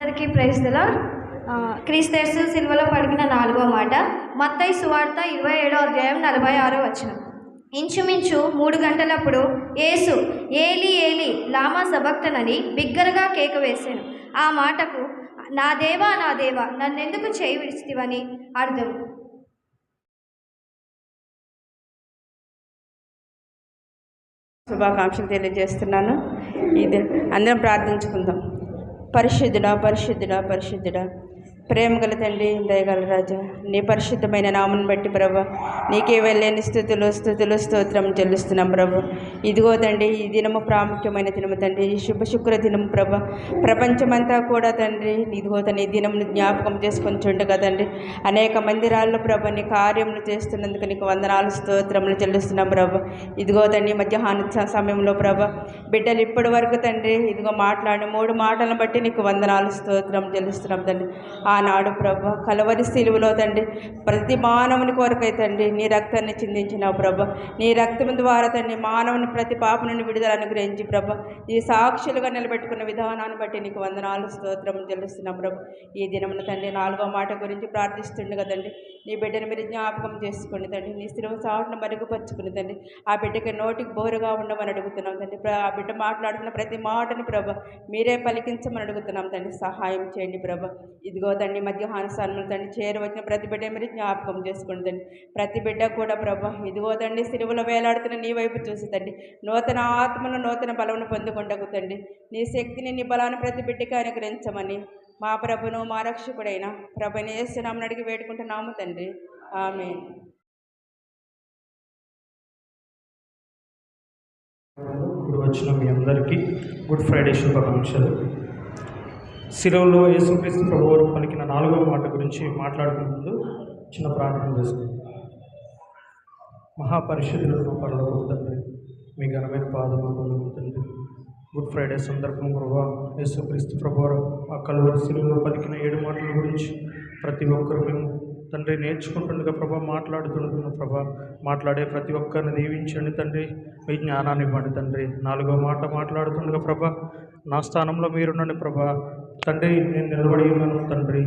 అందరికీ praise the lord. క్రీస్తు సిలువలో పలికిన 4వ మాట మత్తయి సువార్త 27వ అధ్యాయం 46వ వచనం. ఇంచుమించు 3 గంటలప్పుడు యేసు ఏలి ఏలి లామా సబక్తనని బిగ్గరగా కేక వేశాను. ఆ మాటకు నా దేవా నన్నెందుకు చేయి విడిచితివని అర్థం. శుభాకాంక్షలు తెలియజేస్తున్నాను. ఇది అందరం ప్రార్థించుకుందాం. పరిశుద్ధుడా పరిశుద్ధుడా పరిశుద్ధుడా, ప్రేమగల తండ్రి, దయగల రాజా, నీ పరిశుద్ధమైన నామను బట్టి ప్రభా నీకే వెళ్ళలేని స్థుతులు స్తోత్రం చెల్లిస్తున్నాం ప్రభా. ఇదిగో తండ్రి, ఈ దినము ప్రాముఖ్యమైన దినము తండ్రి, ఈ శుక్ర దినము ప్రభా. ప్రపంచమంతా కూడా తండ్రి ఇదిగో తన ఈ దినమును జ్ఞాపకం చేసుకొని చుండగా తండ్రి అనేక మందిరాల్లో ప్రభా నీ కార్యములు చేస్తున్నందుకు నీకు వందనాలు స్తోత్రములు చెల్లిస్తున్నాం ప్రభా. ఇదిగో తండ్రి మధ్యాహ్న సమయంలో ప్రభా బిడ్డలు ఇప్పటి వరకు తండ్రి ఇదిగో మాట్లాడిన 3 మాటలను బట్టి నీకు వందనాలు స్తోత్రం చెల్లిస్తున్నాం తండ్రి. ఆనాడు ప్రభా కలవరి సిలువలో తండ్రి ప్రతి మానవుని కొరకై తండ్రి నీ రక్తాన్ని చిందించినావు ప్రభా. నీ రక్తం ద్వారా తండ్రి మానవుని ప్రతి పాప నుండి విడుదల అనుగ్రహించి ప్రభా ఈ సాక్షులుగా నిలబెట్టుకున్న విధానాన్ని బట్టి నీకు వందనాలు స్తోత్రం చెల్లిస్తున్నాం ప్రభా. ఈ దినమున తండ్రి 4వ మాట గురించి ప్రార్థిస్తుండగా తండ్రి నీ బిడ్డను మీరు జ్ఞాపకం చేసుకుని తండ్రి నీ సిలువ సాటును మరుగుపరుచుకుని తండ్రి ఆ బిడ్డకి నోటికి బోరుగా ఉండమని అడుగుతున్నాం తండ్రి. ఆ బిడ్డ మాట్లాడుతున్న ప్రతి మాటని ప్రభా మీరే పలికించమని అడుగుతున్నాం తండ్రి. సహాయం చేయండి ప్రభా. ఇదిగో తండ్రి మధ్యాహ్న సమయంలో తండ్రి చేరవచ్చిన ప్రతి బిడ్డ మీరు జ్ఞాపకం చేసుకోండి తండ్రి. ప్రతి బిడ్డ కూడా ప్రభా ఇదిగో తండ్రి సిలువలో వేలాడుతున్న నీ వైపు చూసి తండ్రి నూతన ఆత్మను నూతన బలమును పొందుకుంటకు తండ్రి నీ శక్తిని నీ బలాన్ని ప్రతి బిడ్డకి అనుగ్రహించమని మా ప్రభును మా రక్షకుడైన ప్రభుని యేసు నామమున అడిగి వేడుకుంటున్నాము తండ్రి. ఆమేన్. ఇప్పుడు వచ్చిన మీ అందరికీ గుడ్ ఫ్రైడే శుభాకాంక్షలు. సిలువలో యేసుక్రీస్తు ప్రభువు పలికిన 4వ మాట గురించి మాట్లాడుకునే ముందు చిన్న ప్రార్థన చేసుకుంటాం. మహాపరిశుద్ధులకు పరలోకపు తండ్రి, మీ ఘనమైన పాదములు పొందుతుంది. గుడ్ ఫ్రైడే సందర్భం ప్రభా యేసుక్రీస్తు ప్రభువు ఆ కలువరి సిలువలో పలికిన 7 మాటల గురించి ప్రతి ఒక్కరు మేము తండ్రి నేర్చుకుంటుండగా ప్రభా మాట్లాడుతుంటున్న ప్రభా మాట్లాడే ప్రతి ఒక్కరిని దీవించండి తండ్రి. మీ జ్ఞానాన్ని ఇవ్వండి తండ్రి. 4వ మాట మాట్లాడుతుండగా ప్రభా నా స్థానంలో మీరునండి ప్రభా తండ్రి. నేను నిలబడి ఉన్నాను తండ్రి,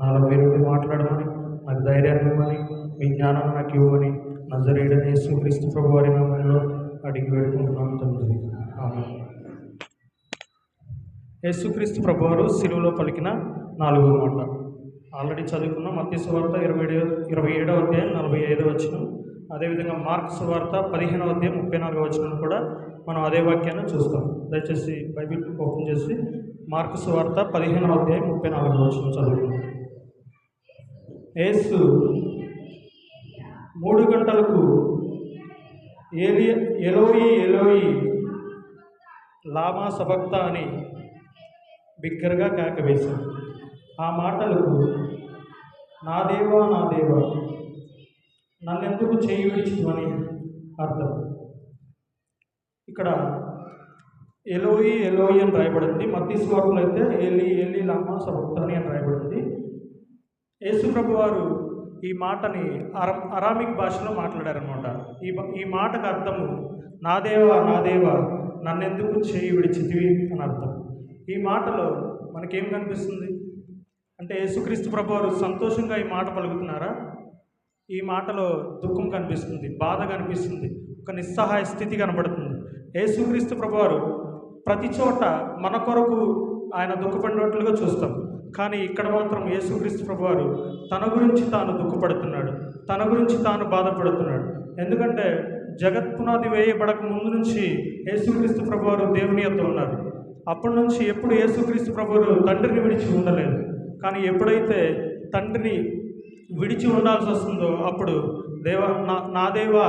నాలో మీరు మాట్లాడమని నాకు ధైర్యాన్ని ఇవ్వమని మీ జ్ఞానాన్ని నాకు ఇవ్వమని నజరేయుడైన యేసుక్రీస్తు ప్రభు వారి నామములో అడిగి వేడుకుంటున్నాను తండ్రి. ఆమేన్. యేసుక్రీస్తు ప్రభువారు సిలువలో పలికిన 4వ మాట ఆల్రెడీ చదువుకున్నాం. మత్తయి సువార్త 27వ అధ్యాయం 45వ వచనం. అదేవిధంగా మార్కు సువార్త 15వ అధ్యాయం 34వ వచనం కూడా మనం అదే వాక్యాన్ని చూస్తాం. దయచేసి బైబిల్ ఓపెన్ చేసి మార్కు సువార్త 15వ అధ్యాయం 34వ వచనం చదువుకున్నాం. యేసు 3 గంటలకు ఎలోయి ఎలోయి లామా సబక్త అని బిగ్గరగా కేక వేశాడు. ఆ మాటలకు నా దేవా నన్నెందుకు చేయి విడిచితివని అర్థం. ఇక్కడ ఎలోయి ఎలోయి అని రాయబడింది. మత్తయి సువార్తలో అయితే ఏలి ఏలి లామా సబక్తాని అని రాయబడింది. యేసు ప్రభు వారు ఈ మాటని అరామిక్ భాషలో మాట్లాడారనమాట. ఈ మాటకు అర్థము నా దేవా నన్నెందుకు చేయి విడిచితివి అని అర్థం. ఈ మాటలో మనకేం కనిపిస్తుంది అంటే యేసుక్రీస్తు ప్రభు వారు సంతోషంగా ఈ మాట పలుకుతున్నారా? ఈ మాటలో దుఃఖం కనిపిస్తుంది, బాధ కనిపిస్తుంది, ఒక నిస్సహాయ స్థితి కనబడుతుంది. యేసుక్రీస్తు ప్రభువారు ప్రతి చోట మన కొరకు ఆయన దుఃఖపడినట్లుగా చూస్తాం. కానీ ఇక్కడ మాత్రం యేసుక్రీస్తు ప్రభువారు తన గురించి తాను దుఃఖపడుతున్నాడు, తన గురించి తాను బాధపడుతున్నాడు. ఎందుకంటే జగత్పునాది వేయబడక ముందు నుంచి యేసుక్రీస్తు ప్రభువారు దేవుని యొద్ద ఉన్నారు. అప్పటి నుంచి ఎప్పుడు యేసుక్రీస్తు ప్రభువారు తండ్రిని విడిచి ఉండలేదు. కానీ ఎప్పుడైతే తండ్రిని విడిచి ఉండాల్సి వస్తుందో అప్పుడు నా దేవా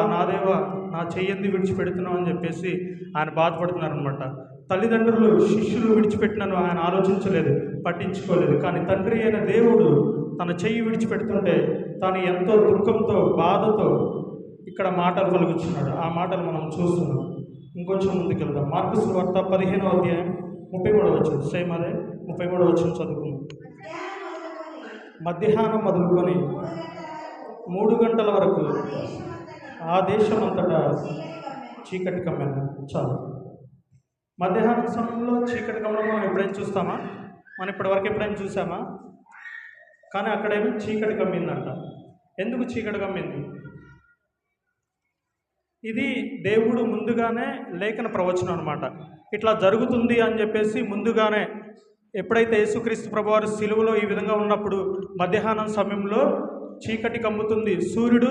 నా చెయ్యంది విడిచిపెడుతున్నావు అని చెప్పేసి ఆయన బాధపడుతున్నారనమాట. తల్లిదండ్రులు శిష్యులు విడిచిపెట్టినను ఆయన ఆలోచించలేదు, పట్టించుకోలేదు. కానీ తండ్రి అయిన దేవుడు తన చెయ్యి విడిచిపెడుతుంటే తాను ఎంతో దుఃఖంతో బాధతో ఇక్కడ మాటలు పలుకుతున్నాడు. ఆ మాటలు మనం చూస్తున్నాం. ఇంకొంచెం ముందుకు వెళ్దాం. మార్కు సువార్త 15వ అధ్యాయం 33వ వచనం. సేమ్ అదే 33వ వచనం చదువుకుందాం. మధ్యాహ్నం మొదలుకొని 3 గంటల వరకు ఆ దేశం అంతటా చీకటి కమ్మాను. చాలు. మధ్యాహ్నం సమయంలో చీకటి కమ్మడం మనం ఎప్పుడైనా చూస్తామా? మనం ఇప్పటివరకు ఎప్పుడైనా చూసామా? కానీ అక్కడేమో చీకటి కమ్మిందంట. ఎందుకు చీకటి కమ్మింది? ఇది దేవుడు ముందుగానే లేఖన ప్రవచనం అనమాట. ఇట్లా జరుగుతుంది అని చెప్పేసి ముందుగానే ఎప్పుడైతే యేసుక్రీస్తు ప్రభువారు సిలువలో ఈ విధంగా ఉన్నప్పుడు మధ్యాహ్నం సమయంలో చీకటి కమ్ముతుంది, సూర్యుడు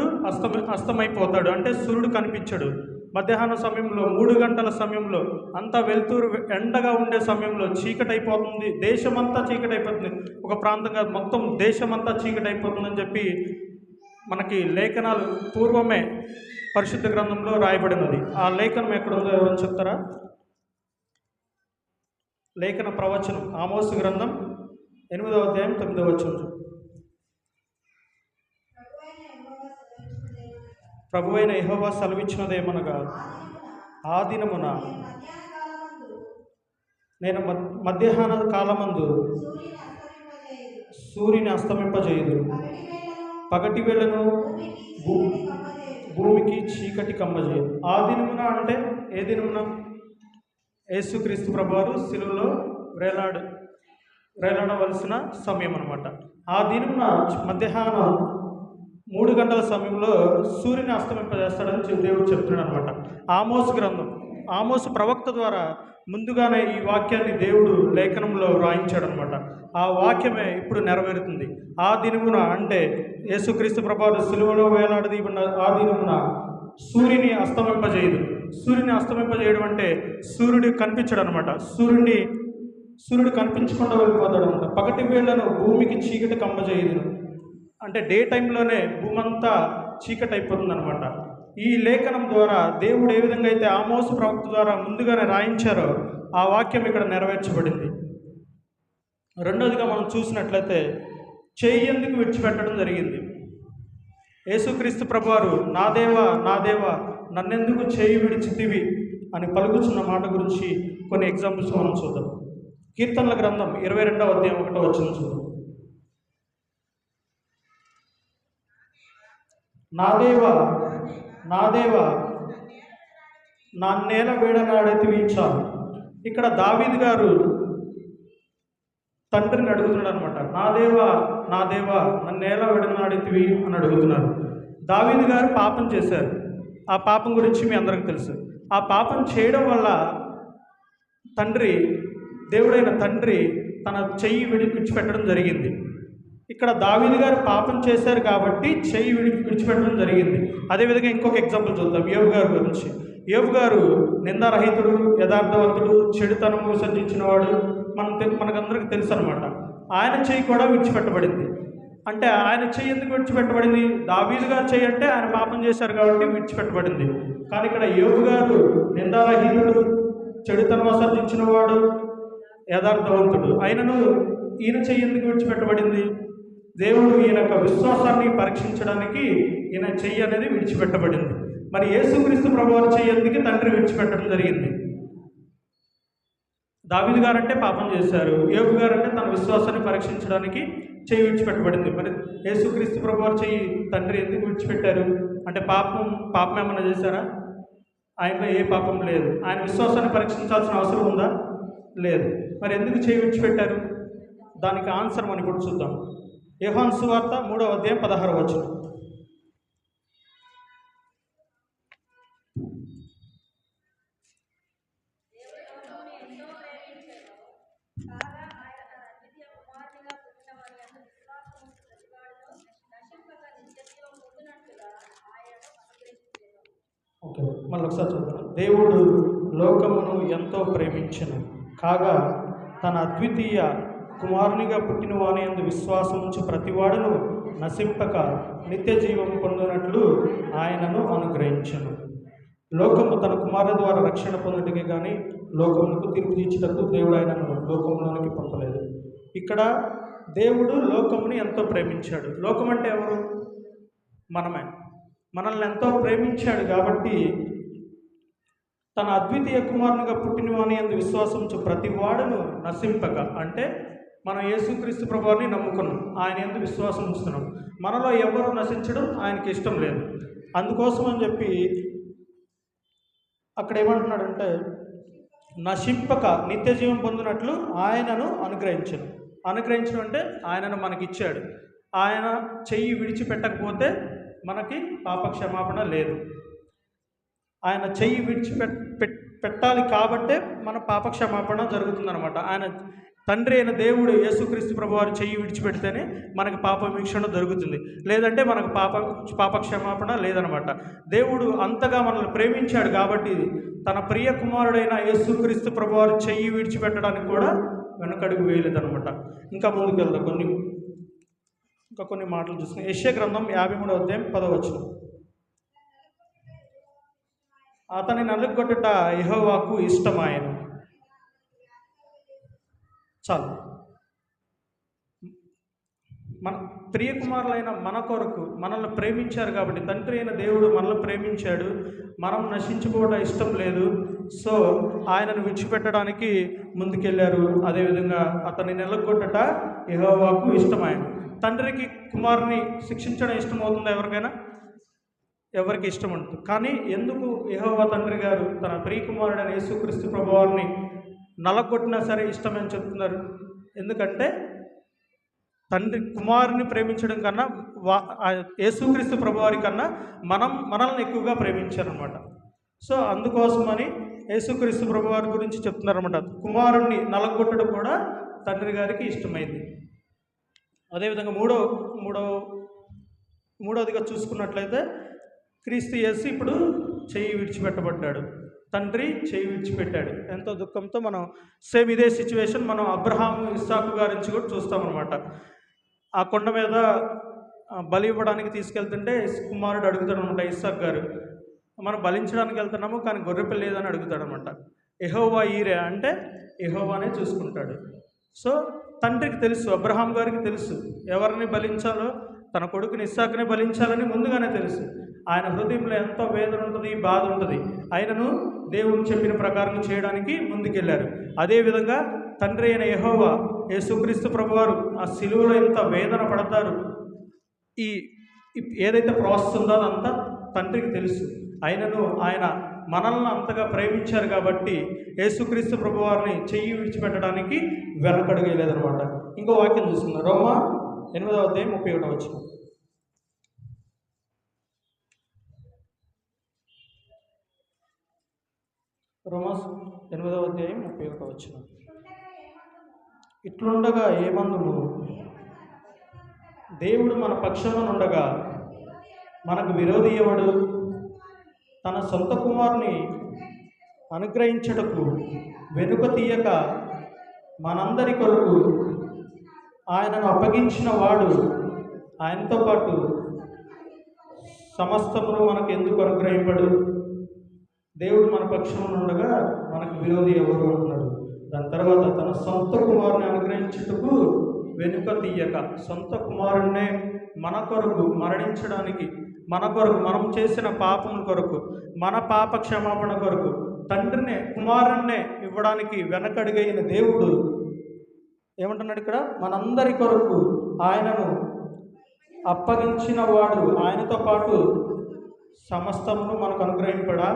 అస్తమైపోతాడు, అంటే సూర్యుడు కనిపించడు. మధ్యాహ్నం సమయంలో 3 గంటల సమయంలో అంతా వెలుతురు ఎండగా ఉండే సమయంలో చీకటి అయిపోతుంది, దేశమంతా చీకటి అయిపోతుంది. ఒక ప్రాంతంగా మొత్తం దేశమంతా చీకటి అయిపోతుందని చెప్పి మనకి లేఖనాలు పూర్వమే పరిశుద్ధ గ్రంథంలో రాయబడినది. ఆ లేఖనం ఎక్కడుందో ఎవరైనా చెప్తారా? లేఖన ప్రవచనం ఆమోసు గ్రంథం 8వ అధ్యాయం 9వ వచనం. ప్రభువైన యెహోవా సెలవిచ్చినదేమనగా, ఆ దినమున నేను మధ్యాహ్న కాలమందు సూర్యుని అస్తమింపజేయదు, పగటి వేళను భూమికి చీకటి కమ్మజేయదు. ఆ దినమున అంటే ఏ దినమున? యేసుక్రీస్తు ప్రభువారు శిలువలో వేలాడవలసిన సమయం అన్నమాట. ఆ దినమున మధ్యాహ్నం 3 గంటల సమయంలో సూర్యుని అస్తమింపజేస్తాడని దేవుడు చెప్తున్నాడు అనమాట. ఆమోసు గ్రంథం, ఆమోసు ప్రవక్త ద్వారా ముందుగానే ఈ వాక్యాన్ని దేవుడు లేఖనంలో వ్రాయించాడనమాట. ఆ వాక్యమే ఇప్పుడు నెరవేరుతుంది. ఆ దినమున అంటే యేసుక్రీస్తు ప్రభువారు సిలువలో వేలాడదీయబడిన ఆ దినమున సూర్యుని అస్తమింపజేయదు. సూర్యుని అస్తమింపజేయడం అంటే సూర్యుడు కనిపించడు అనమాట. సూర్యుడు కనిపించకుండా వెళ్ళిపోతాడు అనమాట. పగటి వేళను భూమికి చీకటి కమ్మజేయదు, అంటే డే టైంలోనే భూమి అంతా చీకటి అయిపోతుంది అనమాట. ఈ లేఖనం ద్వారా దేవుడు ఏ విధంగా అయితే ఆమోసు ప్రవక్త ద్వారా ముందుగానే రాయించారో ఆ వాక్యం ఇక్కడ నెరవేర్చబడింది. రెండోదిగా మనం చూసినట్లయితే చేయి ఎందుకు విడిచిపెట్టడం జరిగింది? యేసుక్రీస్తు ప్రభువారు నా దేవా నా దేవా నన్నెందుకు చేయి విడిచితివి అని పలుకుచున్న మాట గురించి కొన్ని ఎగ్జాంపుల్స్ మనం చూద్దాం. కీర్తనల గ్రంథం 22వ అధ్యాయం 1వ వచనం చూద్దాం. నా దేవా నా దేవా నా నేల వేడనాడైతివి చాలు. ఇక్కడ దావీదు గారు తండ్రిని అడుగుతున్నాడు అనమాట. నా దేవా నా దేవా నా నేల వేడనాడైతివి అని అడుగుతున్నారు. దావీదు గారు పాపం చేశారు. ఆ పాపం గురించి మీ అందరికీ తెలుసు. ఆ పాపం చేయడం వల్ల దేవుడైన తండ్రి తన చెయ్యి విడిచిపెట్టడం జరిగింది. ఇక్కడ దావీదు గారు పాపం చేశారు కాబట్టి చెయ్యి విడిచిపెట్టడం జరిగింది. అదేవిధంగా ఇంకొక ఎగ్జాంపుల్ చూద్దాం యోబు గారి గురించి. యోబు గారు నిందారహితుడు, యథార్థవంతుడు, చెడుతనము విసర్జించినవాడు, మనకందరికీ తెలుసు అనమాట. ఆయన చెయ్యి కూడా విడిచిపెట్టబడింది. అంటే ఆయన చెయ్యి ఎందుకు విడిచిపెట్టబడింది? దావీదు గారు చెయ్యి అంటే ఆయన పాపం చేశారు కాబట్టి విడిచిపెట్టబడింది. కానీ ఇక్కడ యోబు గారు నిందారహితుడు, చెడుతనం విసర్జించినవాడు, యథార్థవంతుడు, ఆయనను ఈయన చెయ్యి ఎందుకు విడిచిపెట్టబడింది? దేవుడు ఈయన యొక్క విశ్వాసాన్ని పరీక్షించడానికి ఈయన చెయ్యి అనేది విడిచిపెట్టబడింది. మరి యేసుక్రీస్తు ప్రభువారు చెయ్యి ఎందుకు తండ్రి విడిచిపెట్టడం జరిగింది? దావీదు గారంటే పాపం చేశారు, యోబు గారంటే తన విశ్వాసాన్ని పరీక్షించడానికి చెయ్యి విడిచిపెట్టబడింది. మరి యేసుక్రీస్తు ప్రభువారు చెయ్యి తండ్రి ఎందుకు విడిచిపెట్టారు? అంటే పాపం ఏమన్నా చేశారా? ఆయనలో ఏ పాపం లేదు. ఆయన విశ్వాసాన్ని పరీక్షించాల్సిన అవసరం ఉందా? లేదు. మరి ఎందుకు చెయ్యి విడిచిపెట్టారు? దానికి ఆన్సర్ మనం ఇప్పుడు చూద్దాం. యోహాను సువార్త 3వ అధ్యాయం 16వ వచనం. ఓకే, మళ్ళీ ఒకసారి చూద్దాం. దేవుడు లోకమును ఎంతో ప్రేమించెను, కాగా తన అద్వితీయ కుమారునిగా పుట్టిన వాని యందు విశ్వాసం ఉంచి ప్రతివాడును నశింపక నిత్య జీవం పొందినట్లు ఆయనను అనుగ్రహించెను. లోకము తన కుమారుని ద్వారా రక్షణ పొందుటకే కానీ లోకమునకు తీర్పు తీర్చుటకు దేవుడు ఆయనను లోకంలోనికి పంపలేదు. ఇక్కడ దేవుడు లోకముని ఎంతో ప్రేమించాడు. లోకం అంటే ఎవరు? మనమే. మనల్ని ఎంతో ప్రేమించాడు కాబట్టి తన అద్వితీయ కుమారునిగా పుట్టిన వాని యందు విశ్వాసం ఉంచి ప్రతి వాడును నశింపక, అంటే మనం యేసుక్రీస్తు ప్రభువారిని నమ్ముకున్నాం, ఆయన యందు విశ్వాసం ఉంచుతున్నాం. మనలో ఎవరు నశించడం ఆయనకి ఇష్టం లేదు. అందుకోసం అని చెప్పి అక్కడ ఏమంటున్నాడంటే నశింపక నిత్య జీవం పొందినట్లు ఆయనను అనుగ్రహించను. అనుగ్రహించడం అంటే ఆయనను మనకిచ్చాడు. ఆయన చెయ్యి విడిచిపెట్టకపోతే మనకి పాపక్షమాపణ లేదు. ఆయన చెయ్యి పెట్టాలి కాబట్టే మన పాపక్షమాపణ జరుగుతుందన్నమాట. ఆయన తండ్రి అయిన దేవుడు యేసుక్రీస్తు ప్రభువారు చెయ్యి విడిచిపెడితేనే మనకు పాప వీక్షణ జరుగుతుంది, లేదంటే మనకు పాపక్షమాపణ లేదనమాట. దేవుడు అంతగా మనల్ని ప్రేమించాడు కాబట్టి తన ప్రియ కుమారుడైన యేసుక్రీస్తు ప్రభువారు చెయ్యి విడిచిపెట్టడానికి కూడా వెనకడుగు వేయలేదనమాట. ఇంకా ముందుకు వెళ్దాం. కొన్ని మాటలు చూసుకుని యెషయా గ్రంథం 53వ అధ్యాయం 10వ వచనం. అతని నలుగొట్టుట యెహోవాకు ఇష్టమాయెను. చాలు. మన ప్రియకుమారులైన మన కొరకు మనల్ని ప్రేమించారు కాబట్టి, తండ్రి అయిన దేవుడు మనల్ని ప్రేమించాడు. మనం నశించుకోవడం ఇష్టం లేదు. సో ఆయనను విడిచిపెట్టడానికి ముందుకెళ్ళారు. అదేవిధంగా అతని నెలకొట్టట యెహోవాకు ఇష్టమాయెను. తండ్రికి కుమారుని శిక్షించడం ఇష్టమవుతుందా ఎవరికైనా? ఎవరికి ఇష్టం ఉంటుంది. కానీ ఎందుకు యెహోవా తండ్రి గారు తన ప్రియకుమారుడైన యేసుక్రీస్తు ప్రభువారిని నలగొట్టినా సరే ఇష్టమని చెప్తున్నారు? ఎందుకంటే తండ్రి కుమారుని ప్రేమించడం కన్నా యేసుక్రీస్తు ప్రభువారి కన్నా మనల్ని ఎక్కువగా ప్రేమించారనమాట. సో అందుకోసమని యేసుక్రీస్తు ప్రభువారి గురించి చెప్తున్నారన్నమాట. కుమారుణ్ణి నలగొట్టడం కూడా తండ్రి గారికి ఇష్టమైంది. అదేవిధంగా మూడవదిగా చూసుకున్నట్లయితే క్రీస్తు యేసు ఇప్పుడు చెయ్యి విడిచిపెట్టబడ్డాడు. తండ్రి చెయ్యి విడిచిపెట్టాడు. ఎంతో దుఃఖంతో మనం సేమ్ ఇదే సిచ్యువేషన్ మనం అబ్రహాము ఇస్సాకు గారి నుంచి కూడా చూస్తామన్నమాట. ఆ కొండ మీద బలి ఇవ్వడానికి తీసుకెళ్తుంటే కుమారుడు అడుగుతాడు అనమాట, ఇస్సాకు గారు, మనం బలించడానికి వెళ్తున్నాము కానీ గొర్రెపిల్ల లేదని అడుగుతాడు అనమాట. యెహోవా ఈరే అంటే యెహోవానే చూసుకుంటాడు. సో తండ్రికి తెలుసు, అబ్రహాం గారికి తెలుసు ఎవరిని బలించాలో, తన కొడుకుని ఇస్సాకుని బలించాలని ముందుగానే తెలుసు. ఆయన హృదయంలో ఎంతో వేదన ఉంటుంది, బాధ ఉంటుంది. ఆయనను దేవుడు చెప్పిన ప్రకారం చేయడానికి ముందుకెళ్ళారు. అదేవిధంగా తండ్రి అయిన యెహోవా యేసుక్రీస్తు ప్రభువారు ఆ సిలువలో ఎంత వేదన పడతారు, ఏదైతే ప్రాసెస్ ఉందో అదంతా తండ్రికి తెలుసు. ఆయన మనల్ని అంతగా ప్రేమించారు కాబట్టి యేసుక్రీస్తు ప్రభువారిని చెయ్యి విడిచిపెట్టడానికి వెనకడుగలేదనమాట. ఇంకో వాక్యం చూస్తున్నాం. రోమా 8వ అధ్యాయం 31వ వచనం. రోమా 8వ అధ్యాయం 31వ వచనం. ఇట్లుండగా ఏమందుము, దేవుడు మన పక్షమునుండగా మనకు విరోధి ఎవడు? తన సొంత కుమారుని అనుగ్రహించుటకు వెనుక తీయక మనందరి కొరకు ఆయనను అప్పగించిన వాడు ఆయనతో పాటు సమస్తమును మనకు ఎందుకు అనుగ్రహింపడు? దేవుడు మన పక్షంలో ఉండగా మనకు విరోధి ఎవరు అంటున్నాడు. దాని తర్వాత తన సొంత కుమారుని అనుగ్రహించుటకు వెనుక తీయక, సొంత కుమారుణ్ణే మన కొరకు మరణించడానికి, మన కొరకు మనం చేసిన పాపముల కొరకు, మన పాప క్షమాపణ కొరకు తండ్రినే కుమారుణ్ణే ఇవ్వడానికి వెనకడుగైన దేవుడు ఏమంటున్నాడు ఇక్కడ? మనందరి కొరకు ఆయనను అప్పగించిన వాడు ఆయనతో పాటు సమస్తమును మనకు అనుగ్రహింపడా?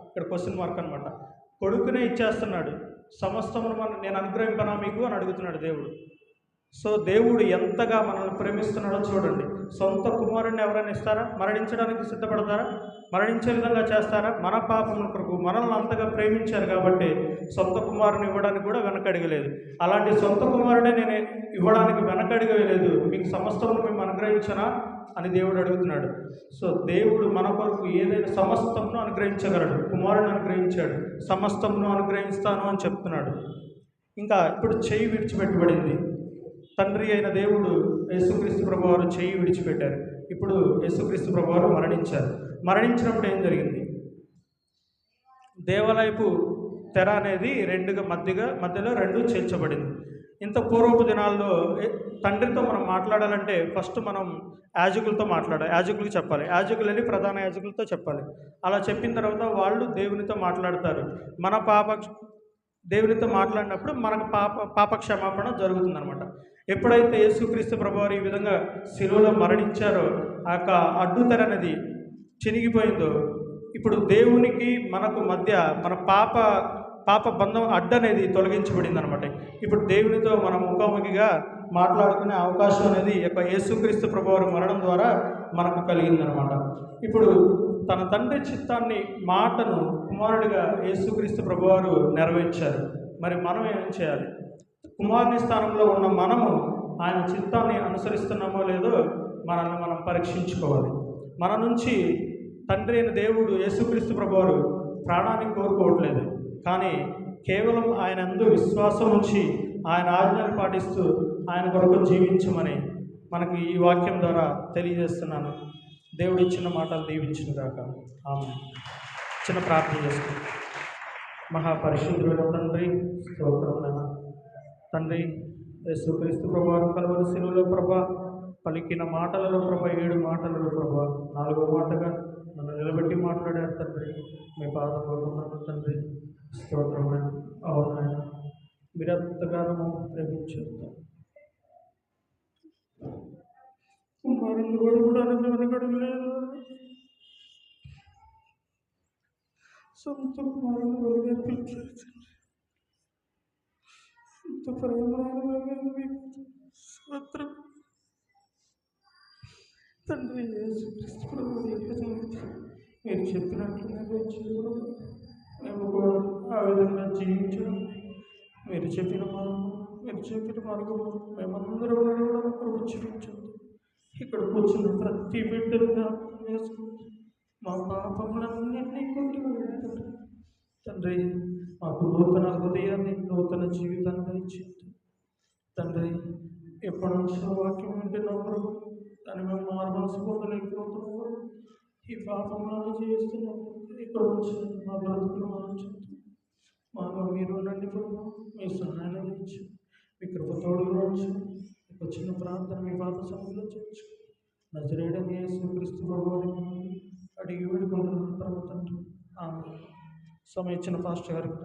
ఇక్కడ క్వశ్చన్ మార్క్ అనమాట. కొడుకునే ఇచ్చేస్తున్నాడు, సమస్తమును నేను అనుగ్రహింపనా మీకు అని అడుగుతున్నాడు దేవుడు. సో దేవుడు ఎంతగా మనల్ని ప్రేమిస్తున్నాడో చూడండి. సొంత కుమారుడిని ఎవరైనా ఇస్తారా? మరణించడానికి సిద్ధపడతారా? మరణించే విధంగా చేస్తారా? మన పాపముల కొరకు మనల్ని అంతగా ప్రేమించారు కాబట్టి సొంత కుమారుని ఇవ్వడానికి కూడా వెనకడగలేదు. అలాంటి సొంత కుమారుడే నేను ఇవ్వడానికి వెనకడగలేదు, మీకు సమస్తమును మేము అనుగ్రహించనా అని దేవుడు అడుగుతున్నాడు. సో దేవుడు మన కొరకు ఏదైనా సమస్తమును అనుగ్రహించగలడు. కుమారుని అనుగ్రహించాడు, సమస్తమును అనుగ్రహిస్తాను అని చెప్తున్నాడు. ఇంకా ఇప్పుడు చెయ్యి విడిచిపెట్టబడింది. తండ్రి అయిన దేవుడు యేసుక్రీస్తు ప్రభువారు చెయ్యి విడిచిపెట్టారు. ఇప్పుడు యేసుక్రీస్తు ప్రభువారు మరణించారు. మరణించినప్పుడు ఏం జరిగింది? దేవాలయపు తెర అనేది మధ్యలో రెండు చేర్చబడింది. ఇంత పూర్వపు దినాల్లో తండ్రితో మనం మాట్లాడాలంటే ఫస్ట్ మనం యాజకులకు చెప్పాలి. యాజకులు వెళ్ళి ప్రధాన యాజకులతో చెప్పాలి. అలా చెప్పిన తర్వాత వాళ్ళు దేవునితో మాట్లాడతారు. దేవునితో మాట్లాడినప్పుడు మనకు పాప క్షమాపణ జరుగుతుందన్నమాట. ఎప్పుడైతే యేసుక్రీస్తు ప్రభువారు ఈ విధంగా శిలువలో మరణించారో ఆ యొక్క అడ్డుతెర అనేది చినిగిపోయిందో, ఇప్పుడు దేవునికి మనకు మధ్య మన పాప బంధం అడ్డనేది తొలగించబడింది అనమాట. ఇప్పుడు దేవునితో మనం ముఖాముఖిగా మాట్లాడుకునే అవకాశం అనేది యొక్క యేసుక్రీస్తు ప్రభువారి మరణం ద్వారా మనకు కలిగిందనమాట. ఇప్పుడు తన తండ్రి చిత్తాన్ని మాటను కుమారుడిగా యేసుక్రీస్తు ప్రభువారు నెరవేర్చారు. మరి మనం ఏం చేయాలి? కుమారుని స్థానంలో ఉన్న మనము ఆయన చిత్తాన్ని అనుసరిస్తున్నామో లేదో మనల్ని మనం పరీక్షించుకోవాలి. మన నుంచి తండ్రి అయిన దేవుడు యేసుక్రీస్తు ప్రభువారు ప్రాణాన్ని కోరుకోవట్లేదు, కానీ కేవలం ఆయన యందు విశ్వాసం ఉంచి ఆయన ఆజ్ఞలు పాటిస్తూ ఆయన కొరకు జీవించమని మనకి ఈ వాక్యం ద్వారా తెలియజేస్తున్నాను. దేవుడు ఇచ్చిన మాటలు దీవించిన గాక. ఆమె చిన్న ప్రార్థన చేసుకుంటాం. మహాపరిశుద్ధుడైన తండ్రి, స్తోత్రములైన తండ్రి, యేసుక్రీస్తు ప్రభువారు కలువరి శిలువలో ప్రభా పలికిన మాటలలో ప్రభ 7 మాటలలో ప్రభా 4వ మాటగా నన్ను నిలబెట్టి మాట్లాడారు తండ్రి. మీ పాదం పొందుతున్నాను తండ్రి. స్తోత్రమైన అవునాయన, మీరంతగానో ప్రేమించారు. కుమారుని కూడా వెనకడలేదు. సొంత కుమారుని వదిలేపించారు. ఇంత ప్రేమ స్తోత్రం తండ్రి. యేసుక్రీస్తు ప్రభువు మీరు చెప్పినట్లు నెరవేర్చడం, మేము కూడా ఆ విధంగా జీవించడం, మీరు చెప్పిన మార్గము మేమందరం నడవడం కొరకు జీవించండి. ఇక్కడ కూర్చున్న ప్రతి బిడ్డను జ్ఞాపకం చేసుకుంటూ మా పాపములన్నింటినీ కొట్టివేయండి తండ్రి. మాకు నూతన హృదయాన్ని, నూతన జీవితాన్ని దయచేయండి తండ్రి. ఎప్పటి నుంచో వాక్యం వింటున్నప్పుడు దాన్ని మేము మారుమనసు పొందలేకపోతున్నాము. ఈ పాపంలో చేస్తున్నప్పుడు ఇక్కడ వచ్చి మా బ్రతుకులు మార్చుతూ మాలో మీరు ఉండండి ప్రభు. మీ సహాయం ఇచ్చి మీ కృపతోడుగా వచ్చి ఒక చిన్న ప్రార్థన మీ పాత సమయంలో చేయొచ్చు. నజరేయుడైన యేసుక్రీస్తు ప్రభువుని అడిగి వేడుకుంటున్నాను ప్రభు తండ్రి. ఆమె సమయం ఇచ్చిన పాస్టర్ గారికి